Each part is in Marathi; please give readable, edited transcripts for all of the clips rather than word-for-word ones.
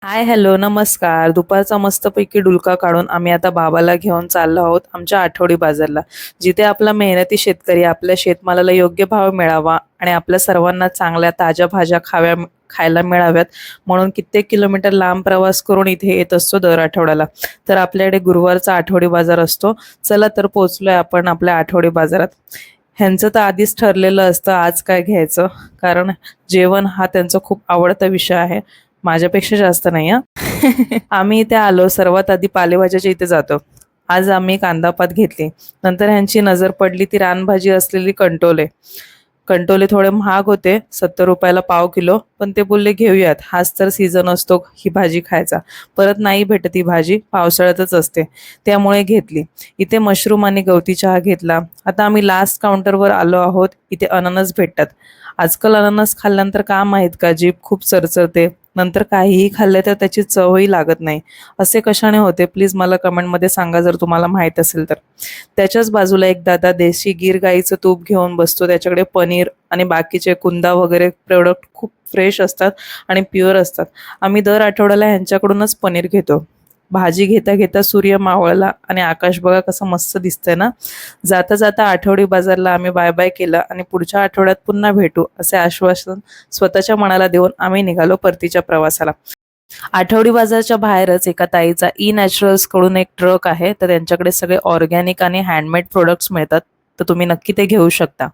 हाय, हॅलो, नमस्कार. दुपारचा मस्तपैकी डुलका काढून आम्ही आता बाबाला घेऊन चाललो आहोत आमच्या आठवडी बाजारला, जिथे आपला मेहनती शेतकरी आपल्या शेतमालाला योग्य भाव मिळावा आणि आपल्या सर्वांना चांगल्या ताज्या भाज्या खायला मिळाव्यात म्हणून कित्येक किलोमीटर लांब प्रवास करून इथे येत असतो दर आठवड्याला. तर आपल्याकडे गुरुवारचा आठवडी बाजार असतो. चला तर पोहोचलोय आपण आपल्या आठवडी बाजारात. ह्यांचं तर आधीच ठरलेलं असतं आज काय घ्यायचं, कारण जेवण हा त्यांचा खूप आवडता विषय आहे, माझ्यापेक्षा जास्त नाही हा. आम्ही इथे आलो सर्वात आधी पालेभाज्याच्या इथे जातो. आज आम्ही कांदापात घेतली. नंतर ह्यांची नजर पडली ती रानभाजी असलेली कंटोले. कंटोले थोडे महाग होते, 70 रुपयाला पाव किलो, पण ते बोलले घेऊयात, हाच तर सीझन असतो ही भाजी खायचा. परत नाही भेटत ही भाजी, पावसाळ्यातच असते, त्यामुळे घेतली. इथे मशरूम आणि गवती चहा घेतला. आता आम्ही लास्ट काउंटरवर आलो आहोत. इथे अननस भेटतात. आजकाल अननस खाल्ल्यानंतर का माहीत का जीभ खूप चरचरते, नंतर काहीही खाल्ले तर त्याची चवही लागत नाही. असे कशाने होते प्लीज मला कमेंटमध्ये सांगा जर तुम्हाला माहीत असेल तर. त्याच्याच बाजूला एक दादा देशी गीर गाईचं तूप घेऊन बसतो. त्याच्याकडे पनीर आणि बाकीचे कुंदा वगैरे प्रोडक्ट खूप फ्रेश असतात आणि प्युअर असतात. आम्ही दर आठवड्याला ह्यांच्याकडूनच पनीर घेतो. भाजी घेता घेता सूर्य मावळला आणि आकाश बघा कसं मस्त दिसतंय ना. जाता जाता आठवडी बाजारला आम्ही बाय बाय केलं आणि पुढच्या आठवड्यात पुन्हा भेटू असे आश्वासन स्वतःच्या मनाला देऊन आम्ही निघालो परतीच्या प्रवासाला. आठवडी बाजारच्या बाहेरच एका ताईचा ई नॅचरल्स कडून एक ट्रक आहे, तर त्यांच्याकडे सगळे ऑर्गॅनिक आणि हँडमेड प्रोडक्ट्स मिळतात, तर तुम्ही नक्की ते घेऊ शकता.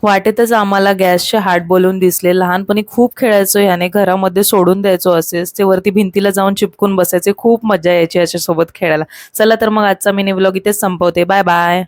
वाटेतच आम्हाला गॅसचे हात बोलून दिसले. लहानपणी खूप खेळायचो याने, घरामध्ये सोडून द्यायचो असेच, ते वरती भिंतीला जाऊन चिपकून बसायचे. खूप मजा यायची याच्यासोबत खेळायला. चला तर मग आजचा मिनी व्लॉग इथेच संपवते. Bye bye.